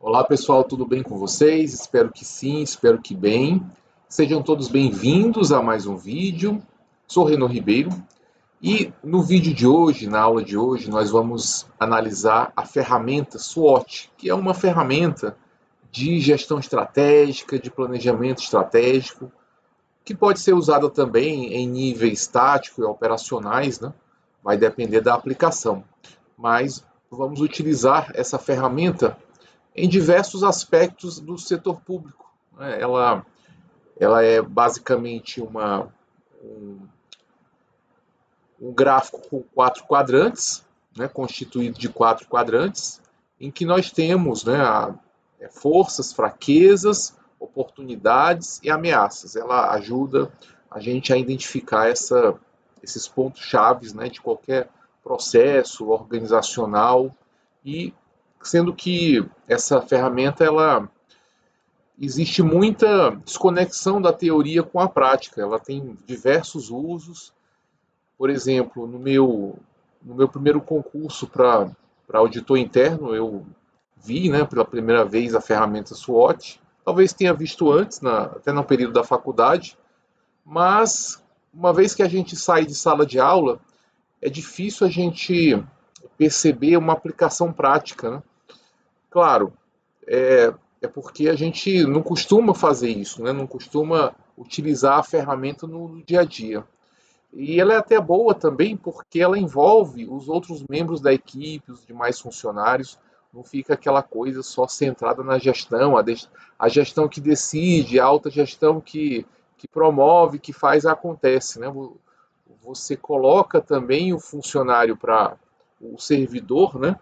Olá pessoal, tudo bem com vocês? Espero que sim, espero que bem. Sejam todos bem-vindos a mais um vídeo. Sou Reno Ribeiro e no vídeo de hoje, na aula de hoje, nós vamos analisar a ferramenta SWOT, que é uma ferramenta de gestão estratégica, de planejamento estratégico, que pode ser usada também em níveis táticos e operacionais, né? Vai depender da aplicação. Mas vamos utilizar essa ferramenta em diversos aspectos do setor público, né? Ela é basicamente um gráfico com quatro quadrantes, né, constituído de quatro quadrantes, em que nós temos, né, forças, fraquezas, oportunidades e ameaças. Ela ajuda a gente a identificar esses pontos chaves, né, de qualquer processo organizacional, e sendo que essa ferramenta ela existe muita desconexão da teoria com a prática. Ela tem diversos usos. Por exemplo, no meu primeiro concurso para auditor interno, eu vi, né, pela primeira vez a ferramenta SWOT. Talvez tenha visto antes, até no período da faculdade, mas uma vez que a gente sai de sala de aula, é difícil a gente perceber uma aplicação prática, né? Claro, é porque a gente não costuma fazer isso, né? Não costuma utilizar a ferramenta no dia a dia. E ela é até boa também porque ela envolve os outros membros da equipe, os demais funcionários. Não fica aquela coisa só centrada na gestão, a gestão que decide, a alta gestão que promove, que faz, acontece, né? Você coloca também o funcionário para o servidor, né,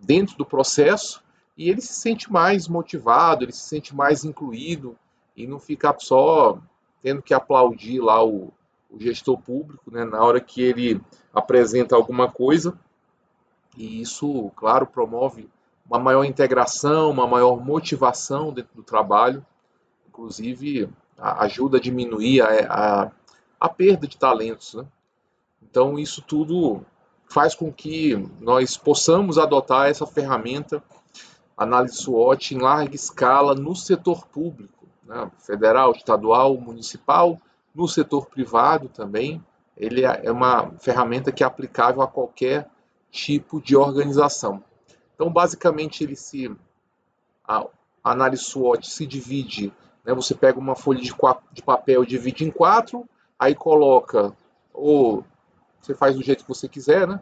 dentro do processo, e ele se sente mais motivado, ele se sente mais incluído e não fica só tendo que aplaudir lá o gestor público, né, na hora que ele apresenta alguma coisa. E isso, claro, promove uma maior integração, uma maior motivação dentro do trabalho, inclusive ajuda a diminuir a perda de talentos, né? Então, isso tudo faz com que nós possamos adotar essa ferramenta, análise SWOT, em larga escala no setor público, né? Federal, estadual, municipal, no setor privado também. Ele é uma ferramenta que é aplicável a qualquer tipo de organização. Então, basicamente, a análise SWOT se divide, né? Você pega uma folha de papel, divide em quatro, aí coloca, ou você faz do jeito que você quiser, né?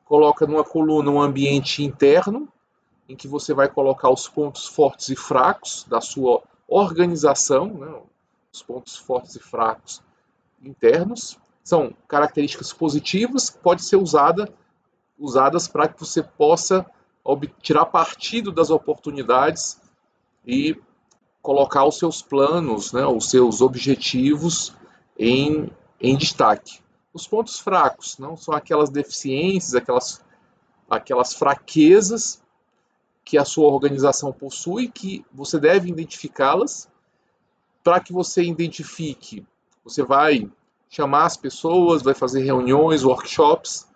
Coloca numa coluna um ambiente interno, em que você vai colocar os pontos fortes e fracos da sua organização, né? Os pontos fortes e fracos internos são características positivas, que podem ser usadas para que você possa tirar partido das oportunidades e colocar os seus planos, né, os seus objetivos em destaque. Os pontos fracos não são aquelas deficiências, aquelas fraquezas que a sua organização possui, que você deve identificá-las. Para que você identifique, você vai chamar as pessoas, vai fazer reuniões, workshops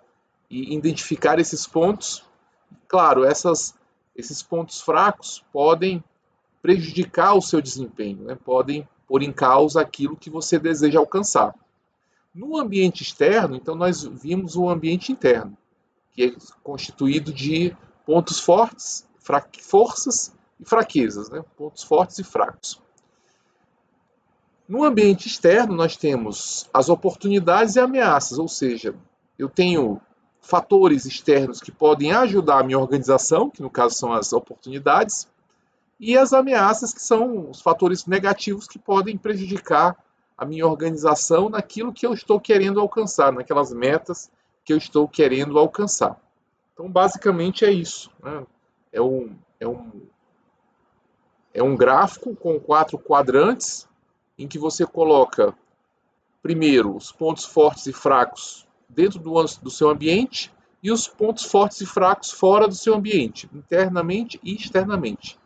e identificar esses pontos. Claro, esses pontos fracos podem prejudicar o seu desempenho, né? Podem pôr em causa aquilo que você deseja alcançar. No ambiente externo, então, nós vimos o ambiente interno, que é constituído de pontos fortes, forças e fraquezas, né? Pontos fortes e fracos. No ambiente externo, nós temos as oportunidades e ameaças, ou seja, eu tenho fatores externos que podem ajudar a minha organização, que no caso são as oportunidades, e as ameaças, que são os fatores negativos que podem prejudicar a minha organização naquilo que eu estou querendo alcançar, naquelas metas que eu estou querendo alcançar. Então, basicamente é isso, né? É um, é um, é um gráfico com quatro quadrantes em que você coloca, primeiro, os pontos fortes e fracos dentro do seu ambiente e os pontos fortes e fracos fora do seu ambiente, internamente e externamente.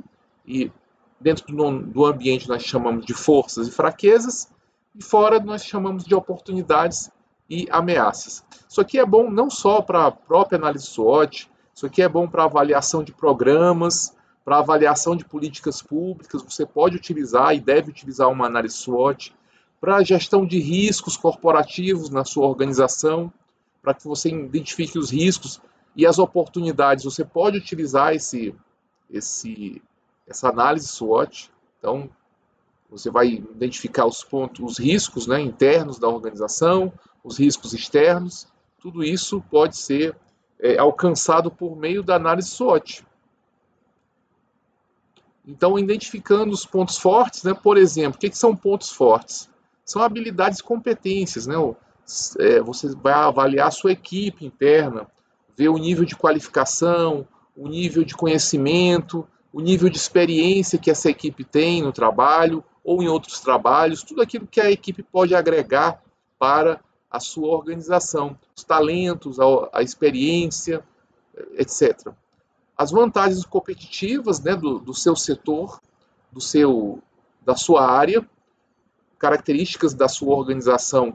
E dentro do ambiente nós chamamos de forças e fraquezas, e fora nós chamamos de oportunidades e ameaças. Isso aqui é bom não só para a própria análise SWOT, Isso aqui é bom para avaliação de programas, para avaliação de políticas públicas. Você pode utilizar e deve utilizar uma análise SWOT para gestão de riscos corporativos na sua organização, para que você identifique os riscos e as oportunidades. Você pode utilizar essa análise SWOT. Então, você vai identificar os riscos, né, internos da organização, os riscos externos. Tudo isso pode ser alcançado por meio da análise SWOT. Então, identificando os pontos fortes, né, por exemplo, o que são pontos fortes? São habilidades e competências. Né? Você vai avaliar a sua equipe interna, ver o nível de qualificação, o nível de conhecimento, o nível de experiência que essa equipe tem no trabalho ou em outros trabalhos, tudo aquilo que a equipe pode agregar para a sua organização, os talentos, a experiência, etc. As vantagens competitivas, né, do seu setor, da sua área, características da sua organização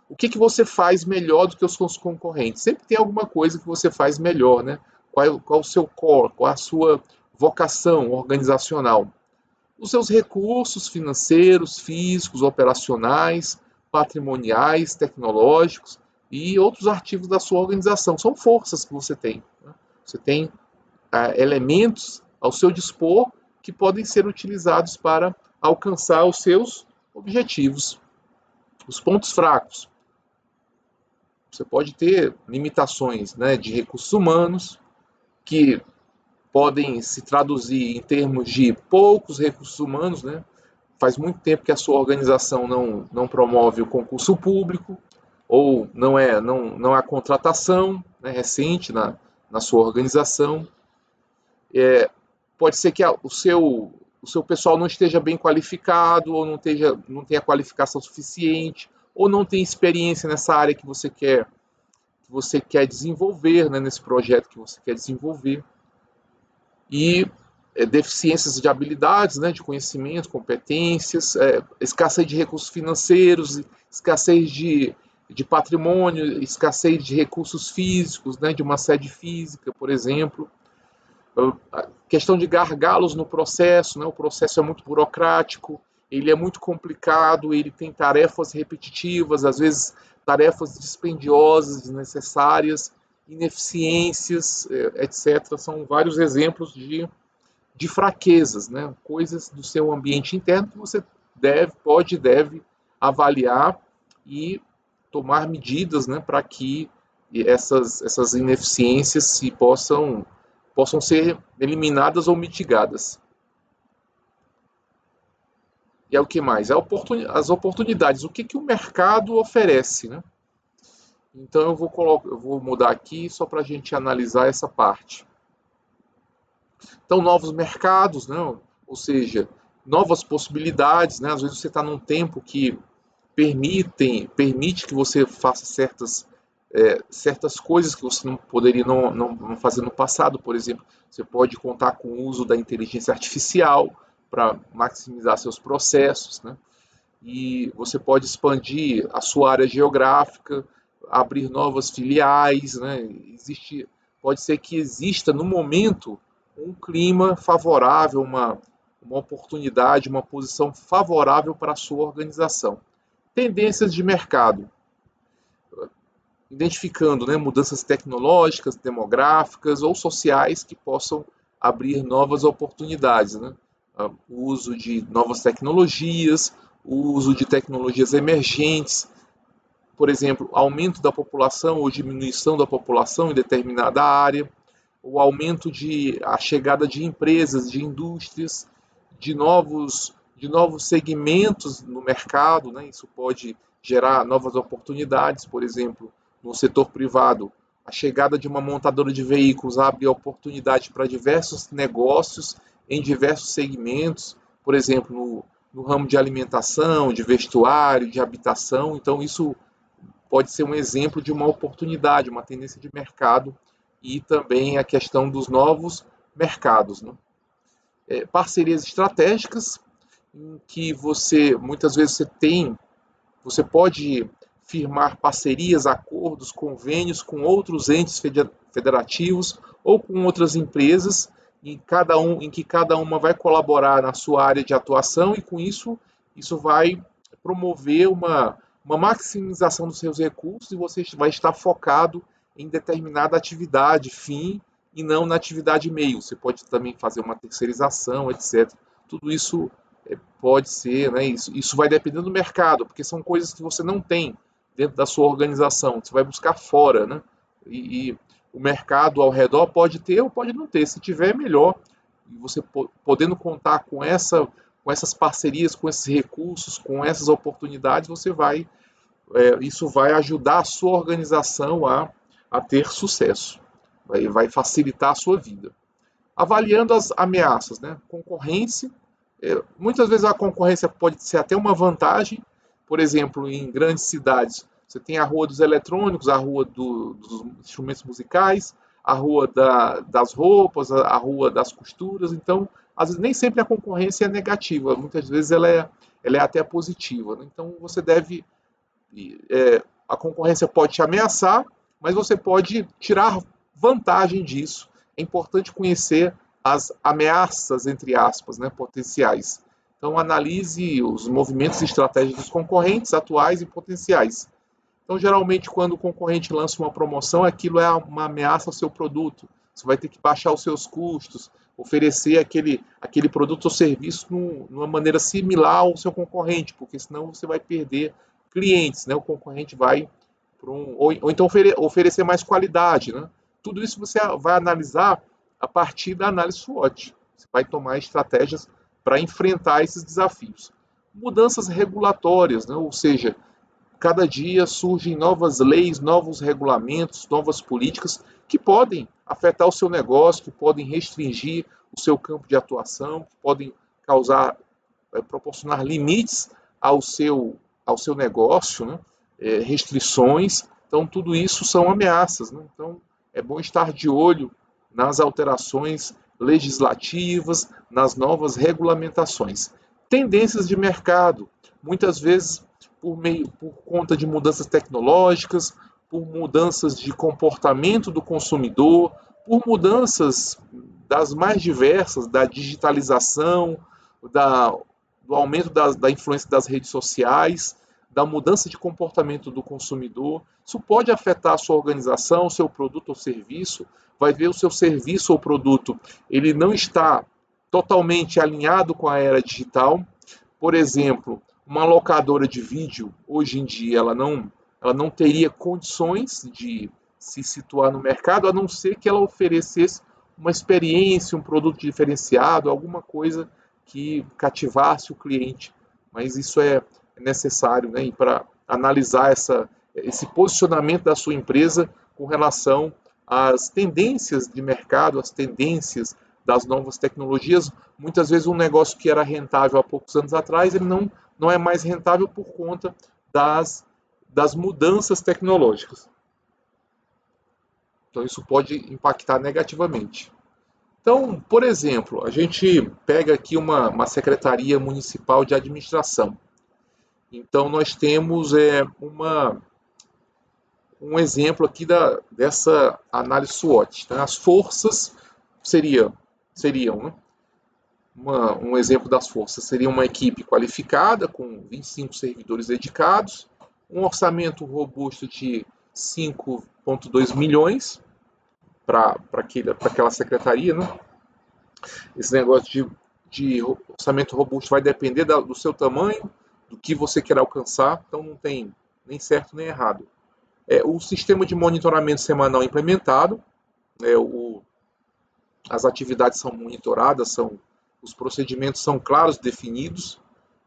o que você faz melhor do que os seus concorrentes. Sempre tem alguma coisa que você faz melhor, né? Qual o seu core, qual a sua vocação organizacional. Os seus recursos financeiros, físicos, operacionais, patrimoniais, tecnológicos e outros ativos da sua organização. São forças que você tem. Né? Você tem elementos ao seu dispor que podem ser utilizados para alcançar os seus objetivos. Os pontos fracos. Você pode ter limitações, né, de recursos humanos, que podem se traduzir em termos de poucos recursos humanos. Né? Faz muito tempo que a sua organização não promove o concurso público, ou não há contratação, né, recente na sua organização. Pode ser que o seu pessoal não esteja bem qualificado, ou não tenha qualificação suficiente, ou não tenha experiência nessa área que você quer desenvolver, né, nesse projeto que você quer desenvolver. E deficiências de habilidades, né, de conhecimento, competências, escassez de recursos financeiros, escassez de patrimônio, escassez de recursos físicos, né, de uma sede física, por exemplo. A questão de gargalos no processo, né? O processo é muito burocrático, ele é muito complicado, ele tem tarefas repetitivas, às vezes tarefas dispendiosas, desnecessárias, ineficiências, etc. São vários exemplos de fraquezas, né? Coisas do seu ambiente interno que você pode e deve avaliar e tomar medidas, né, para que essas ineficiências possam ser eliminadas ou mitigadas. E é o que mais? As oportunidades. O que o mercado oferece, né? Então eu vou mudar aqui só para a gente analisar essa parte. Então, novos mercados, né? Ou seja, novas possibilidades. Né? Às vezes você está num tempo que permite que você faça certas coisas que você não poderia não fazer no passado. Por exemplo, você pode contar com o uso da inteligência artificial para maximizar seus processos, né? E você pode expandir a sua área geográfica, abrir novas filiais, né? Pode ser que exista no momento um clima favorável, uma oportunidade, uma posição favorável para a sua organização. Tendências de mercado, identificando, né, mudanças tecnológicas, demográficas ou sociais que possam abrir novas oportunidades. Né? O uso de novas tecnologias, o uso de tecnologias emergentes, por exemplo, aumento da população ou diminuição da população em determinada área, a chegada de empresas, de indústrias, de novos segmentos no mercado. Né? Isso pode gerar novas oportunidades. Por exemplo, no setor privado, a chegada de uma montadora de veículos abre oportunidade para diversos negócios em diversos segmentos, por exemplo, no ramo de alimentação, de vestuário, de habitação. Então, isso pode ser um exemplo de uma oportunidade, uma tendência de mercado, e também a questão dos novos mercados. Né? Parcerias estratégicas, em que muitas vezes você pode firmar parcerias, acordos, convênios com outros entes federativos ou com outras empresas, em que cada uma vai colaborar na sua área de atuação, e com isso vai promover uma maximização dos seus recursos, e você vai estar focado em determinada atividade fim e não na atividade meio. Você pode também fazer uma terceirização, etc. Tudo isso pode ser, né? Isso vai depender do mercado, porque são coisas que você não tem dentro da sua organização, você vai buscar fora, né? E o mercado ao redor pode ter ou pode não ter. Se tiver, melhor. E você podendo contar com essas parcerias, com esses recursos, com essas oportunidades, isso vai ajudar a sua organização a ter sucesso. Vai facilitar a sua vida. Avaliando as ameaças, né? Concorrência. Muitas vezes a concorrência pode ser até uma vantagem. Por exemplo, em grandes cidades, você tem a rua dos eletrônicos, a rua dos instrumentos musicais, a rua das roupas, a rua das costuras. Então, às vezes, nem sempre a concorrência é negativa, muitas vezes ela é até positiva, né? Então, você deve... a concorrência pode te ameaçar, mas você pode tirar vantagem disso. É importante conhecer as ameaças, entre aspas, né, potenciais. Então, analise os movimentos e estratégias dos concorrentes atuais e potenciais. Então, geralmente, quando o concorrente lança uma promoção, aquilo é uma ameaça ao seu produto. Você vai ter que baixar os seus custos, oferecer aquele produto ou serviço numa maneira similar ao seu concorrente, porque senão você vai perder clientes, né? O concorrente vai ou então oferecer mais qualidade, né? Tudo isso você vai analisar a partir da análise SWOT. Você vai tomar estratégias para enfrentar esses desafios. Mudanças regulatórias, né? Ou seja, cada dia surgem novas leis, novos regulamentos, novas políticas que podem afetar o seu negócio, que podem restringir o seu campo de atuação, que podem proporcionar limites ao seu negócio, né? Restrições. Então, tudo isso são ameaças, né? Então, é bom estar de olho nas alterações legislativas, nas novas regulamentações. Tendências de mercado, muitas vezes por conta de mudanças tecnológicas, por mudanças de comportamento do consumidor, por mudanças das mais diversas, da digitalização, do aumento da influência das redes sociais, da mudança de comportamento do consumidor. Isso pode afetar a sua organização, o seu produto ou serviço. Vai ver o seu serviço ou produto, ele não está totalmente alinhado com a era digital. Por exemplo, uma locadora de vídeo, hoje em dia, ela não teria condições de se situar no mercado, a não ser que ela oferecesse uma experiência, um produto diferenciado, alguma coisa que cativasse o cliente. Mas isso é necessário, né, para analisar esse posicionamento da sua empresa com relação às tendências de mercado, às tendências das novas tecnologias. Muitas vezes um negócio que era rentável há poucos anos atrás, ele não é mais rentável por conta das mudanças tecnológicas. Então isso pode impactar negativamente. Então, por exemplo, a gente pega aqui uma Secretaria Municipal de Administração. Então nós temos um exemplo aqui dessa análise SWOT. Então, as forças seriam, né? Um exemplo das forças seria uma equipe qualificada, com 25 servidores dedicados, um orçamento robusto de 5,2 milhões para aquela secretaria, né? Esse negócio de orçamento robusto vai depender do seu tamanho, do que você quer alcançar, então não tem nem certo nem errado. O sistema de monitoramento semanal implementado, as atividades são monitoradas, os procedimentos são claros, definidos,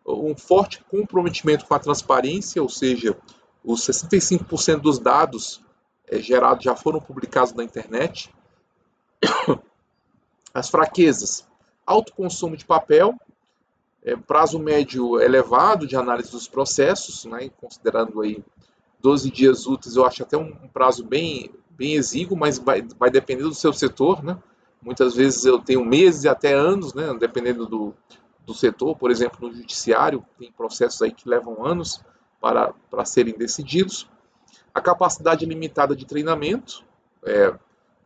um forte comprometimento com a transparência, ou seja, os 65% dos dados gerados já foram publicados na internet. As fraquezas, alto consumo de papel, prazo médio elevado de análise dos processos, né, considerando aí 12 dias úteis, eu acho até um prazo bem exíguo, mas vai depender do seu setor, né? Muitas vezes eu tenho meses e até anos, né, dependendo do setor. Por exemplo, no judiciário, tem processos aí que levam anos. para serem decididos, a capacidade limitada de treinamento,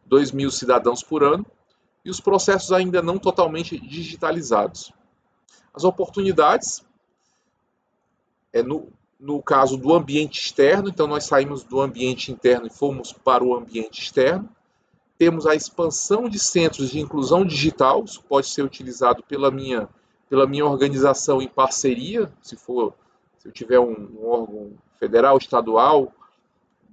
2.000 cidadãos por ano, e os processos ainda não totalmente digitalizados. As oportunidades, no caso do ambiente externo, então nós saímos do ambiente interno e fomos para o ambiente externo. Temos a expansão de centros de inclusão digital, isso pode ser utilizado pela minha organização em parceria, se eu tiver um órgão federal, estadual,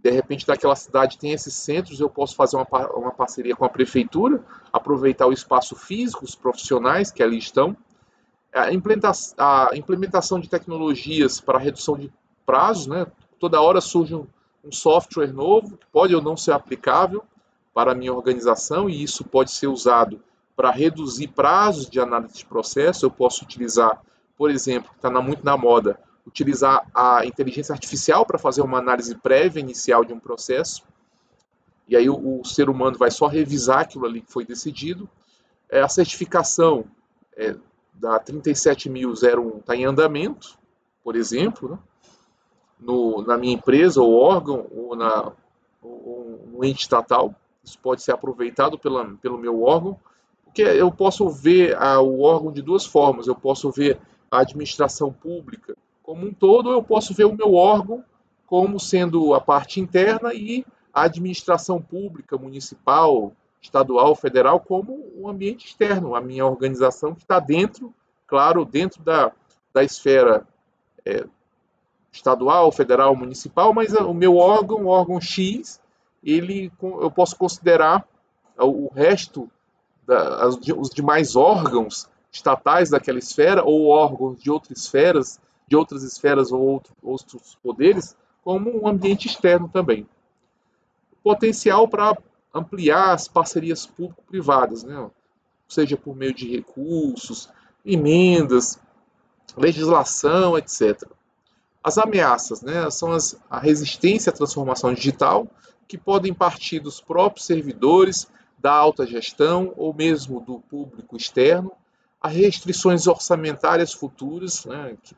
de repente daquela cidade tem esses centros, eu posso fazer uma parceria com a prefeitura, aproveitar o espaço físico, os profissionais que ali estão. A implementação de tecnologias para redução de prazos, né? Toda hora surge um software novo, que pode ou não ser aplicável para a minha organização, e isso pode ser usado para reduzir prazos de análise de processo. Eu posso utilizar, por exemplo, que está muito na moda, utilizar a inteligência artificial para fazer uma análise prévia inicial de um processo, e aí o ser humano vai só revisar aquilo ali que foi decidido. A certificação da 37001 está em andamento, por exemplo, né? Na minha empresa, ou órgão, ou no ente estatal. Isso pode ser aproveitado pelo meu órgão, porque eu posso ver o órgão de duas formas. Eu posso ver a administração pública como um todo, ou eu posso ver o meu órgão como sendo a parte interna e a administração pública, municipal, estadual, federal, como um ambiente externo, a minha organização que está dentro, claro, dentro da esfera estadual, federal, municipal, mas o meu órgão, o órgão X, eu posso considerar o resto, os demais órgãos estatais daquela esfera, ou órgãos de outras esferas ou outros poderes, como um ambiente externo também. Potencial para ampliar as parcerias público-privadas, né? Seja por meio de recursos, emendas, legislação, etc. As ameaças, né, são a resistência à transformação digital, que podem partir dos próprios servidores, da alta gestão ou mesmo do público externo, a restrições orçamentárias futuras, né, que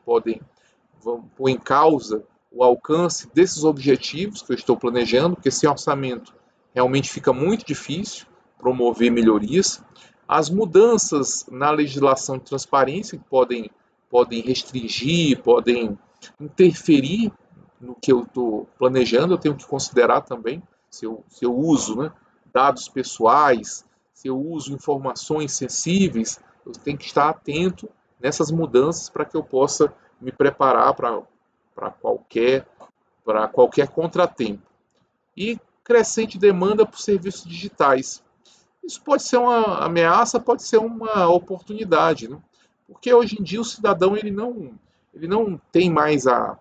vão pôr em causa o alcance desses objetivos que eu estou planejando, porque sem orçamento realmente fica muito difícil promover melhorias. As mudanças na legislação de transparência que podem restringir, podem interferir no que eu estou planejando. Eu tenho que considerar também se eu uso, né, dados pessoais, se eu uso informações sensíveis. Eu tenho que estar atento nessas mudanças para que eu possa me preparar para qualquer contratempo. E crescente demanda por serviços digitais. Isso pode ser uma ameaça, pode ser uma oportunidade, né? Porque hoje em dia o cidadão ele não tem mais a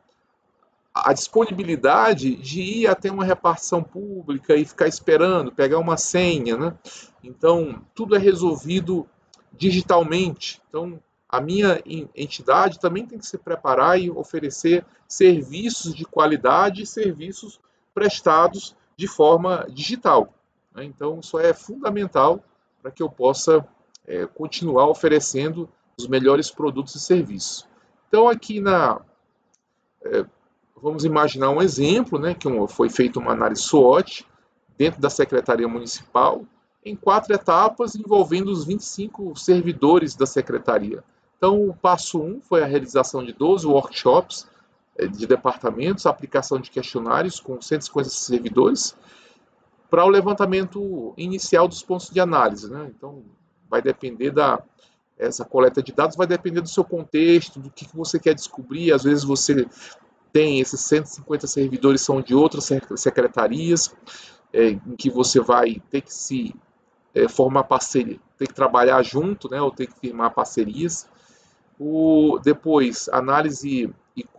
disponibilidade de ir até uma repartição pública e ficar esperando, pegar uma senha, né? Então, tudo é resolvido digitalmente. Então, a minha entidade também tem que se preparar e oferecer serviços de qualidade e serviços prestados de forma digital, né? Então, isso é fundamental para que eu possa continuar oferecendo os melhores produtos e serviços. Então, aqui vamos imaginar um exemplo, né, que foi feita uma análise SWOT dentro da Secretaria Municipal, em 4 etapas, envolvendo os 25 servidores da Secretaria. Então, o passo 1 foi a realização de 12 workshops de departamentos, aplicação de questionários com 150 servidores, para o levantamento inicial dos pontos de análise, né? Então, vai depender essa coleta de dados vai depender do seu contexto, do que você quer descobrir. Às vezes você tem esses 150 servidores são de outras secretarias, em que você vai ter que formar parceria, ter que trabalhar junto, né, ou ter que firmar parcerias. Depois, análise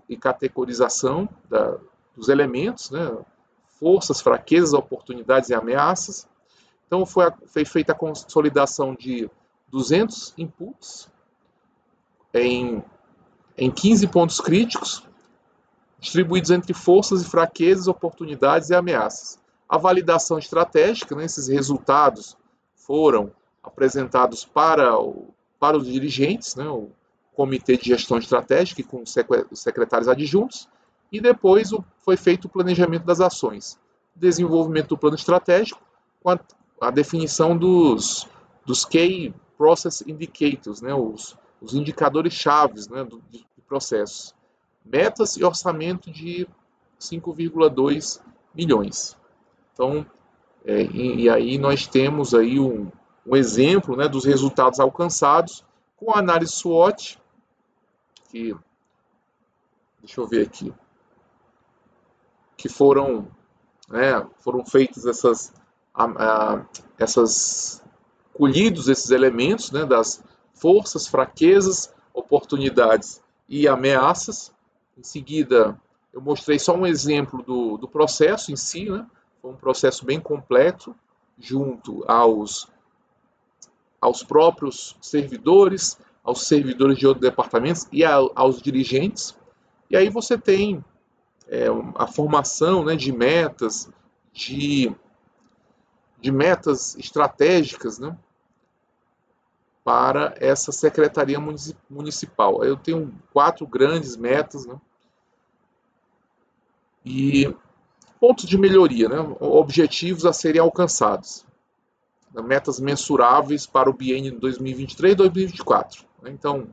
e categorização dos elementos, né, forças, fraquezas, oportunidades e ameaças. Então, foi feita a consolidação de 200 inputs em 15 pontos críticos, distribuídos entre forças e fraquezas, oportunidades e ameaças. A validação estratégica, né, esses resultados foram apresentados para os dirigentes, né, o Comitê de Gestão Estratégica com os secretários adjuntos, e depois foi feito o planejamento das ações, desenvolvimento do plano estratégico, com a definição dos Key Process Indicators, né, os indicadores chaves, né, do processo, metas e orçamento de 5,2 milhões. Então, e aí nós temos aí um exemplo, né, dos resultados alcançados com a análise SWOT, que, deixa eu ver aqui, que foram feitas essas colhidos esses elementos, né, das forças, fraquezas, oportunidades e ameaças. Em seguida, eu mostrei só um exemplo do processo em si, né? Foi um processo bem completo, junto aos próprios servidores, aos servidores de outros departamentos e aos dirigentes. E aí você tem a formação, né, de metas, de metas estratégicas, né, para essa secretaria municipal. Eu tenho 4 grandes metas, né, e pontos de melhoria, né, objetivos a serem alcançados, metas mensuráveis para o biênio 2023 e 2024. Então,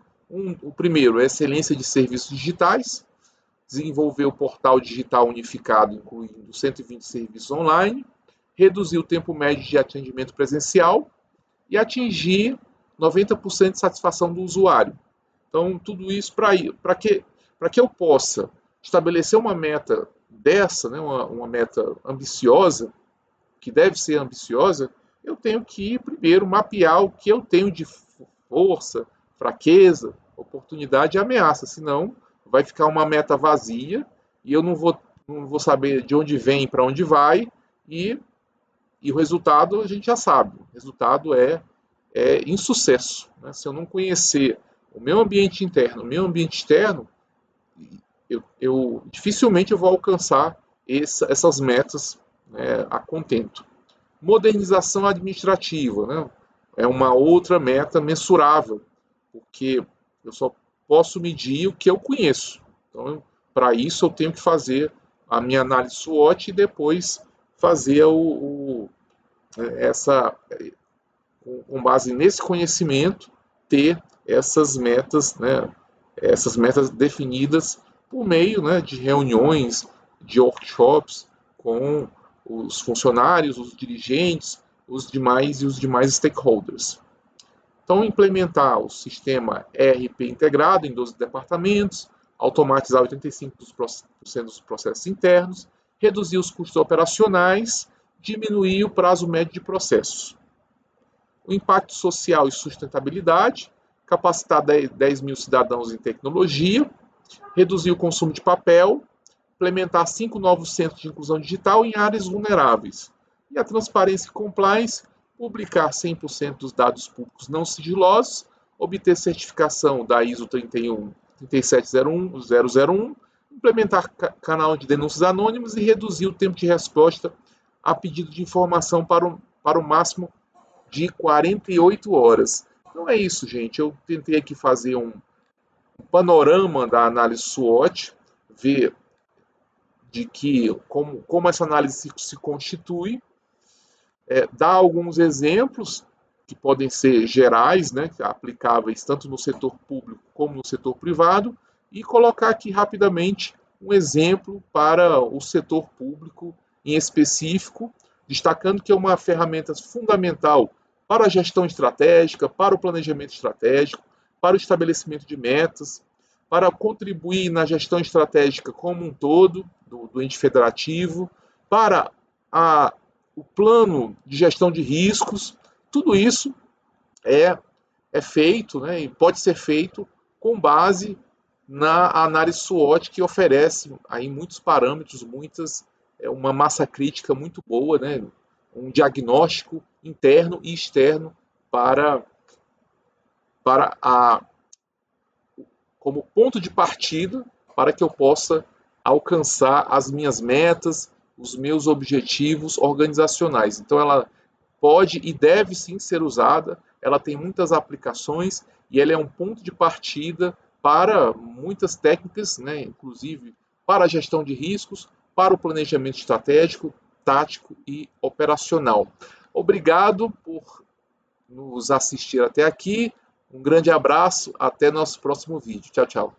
o primeiro é excelência de serviços digitais, desenvolver o portal digital unificado, incluindo 120 serviços online, reduzir o tempo médio de atendimento presencial e atingir 90% de satisfação do usuário. Então, tudo isso para que eu possa estabelecer uma meta dessa, né, uma meta ambiciosa, que deve ser ambiciosa, eu tenho que, primeiro, mapear o que eu tenho de força, fraqueza, oportunidade e ameaça, senão vai ficar uma meta vazia e eu não vou saber de onde vem e para onde vai, e o resultado a gente já sabe, o resultado é insucesso. Né? Se eu não conhecer o meu ambiente interno, o meu ambiente externo, dificilmente eu vou alcançar essas metas, né, a contento. Modernização administrativa, né? É uma outra meta mensurável, porque eu só posso medir o que eu conheço. Então, para isso, eu tenho que fazer a minha análise SWOT e depois fazer com base nesse conhecimento, ter essas metas, né, essas metas definidas por meio, né, de reuniões, de workshops com os funcionários, os dirigentes, os demais stakeholders. Então, implementar o sistema ERP integrado em 12 departamentos, automatizar 85% dos processos internos, reduzir os custos operacionais, diminuir o prazo médio de processos. O impacto social e sustentabilidade, capacitar 10 mil cidadãos em tecnologia, reduzir o consumo de papel, implementar 5 novos centros de inclusão digital em áreas vulneráveis. E a transparência e compliance, publicar 100% dos dados públicos não sigilosos, obter certificação da ISO 37001, implementar canal de denúncias anônimas e reduzir o tempo de resposta a pedido de informação para o máximo de 48 horas. Então é isso, gente. Eu tentei aqui fazer um panorama da análise SWOT, ver de como essa análise se constitui, dar alguns exemplos que podem ser gerais, né, aplicáveis tanto no setor público como no setor privado, e colocar aqui rapidamente um exemplo para o setor público em específico, destacando que é uma ferramenta fundamental para a gestão estratégica, para o planejamento estratégico, para o estabelecimento de metas, para contribuir na gestão estratégica como um todo, do ente federativo, para o plano de gestão de riscos. Tudo isso é feito, né, e pode ser feito com base na análise SWOT, que oferece aí muitos parâmetros, uma massa crítica muito boa, né, um diagnóstico interno e externo como ponto de partida para que eu possa alcançar as minhas metas, os meus objetivos organizacionais. Então, ela pode e deve sim ser usada, ela tem muitas aplicações e ela é um ponto de partida para muitas técnicas, né, inclusive para a gestão de riscos, para o planejamento estratégico, tático e operacional. Obrigado por nos assistir até aqui. Um grande abraço, até nosso próximo vídeo. Tchau, tchau.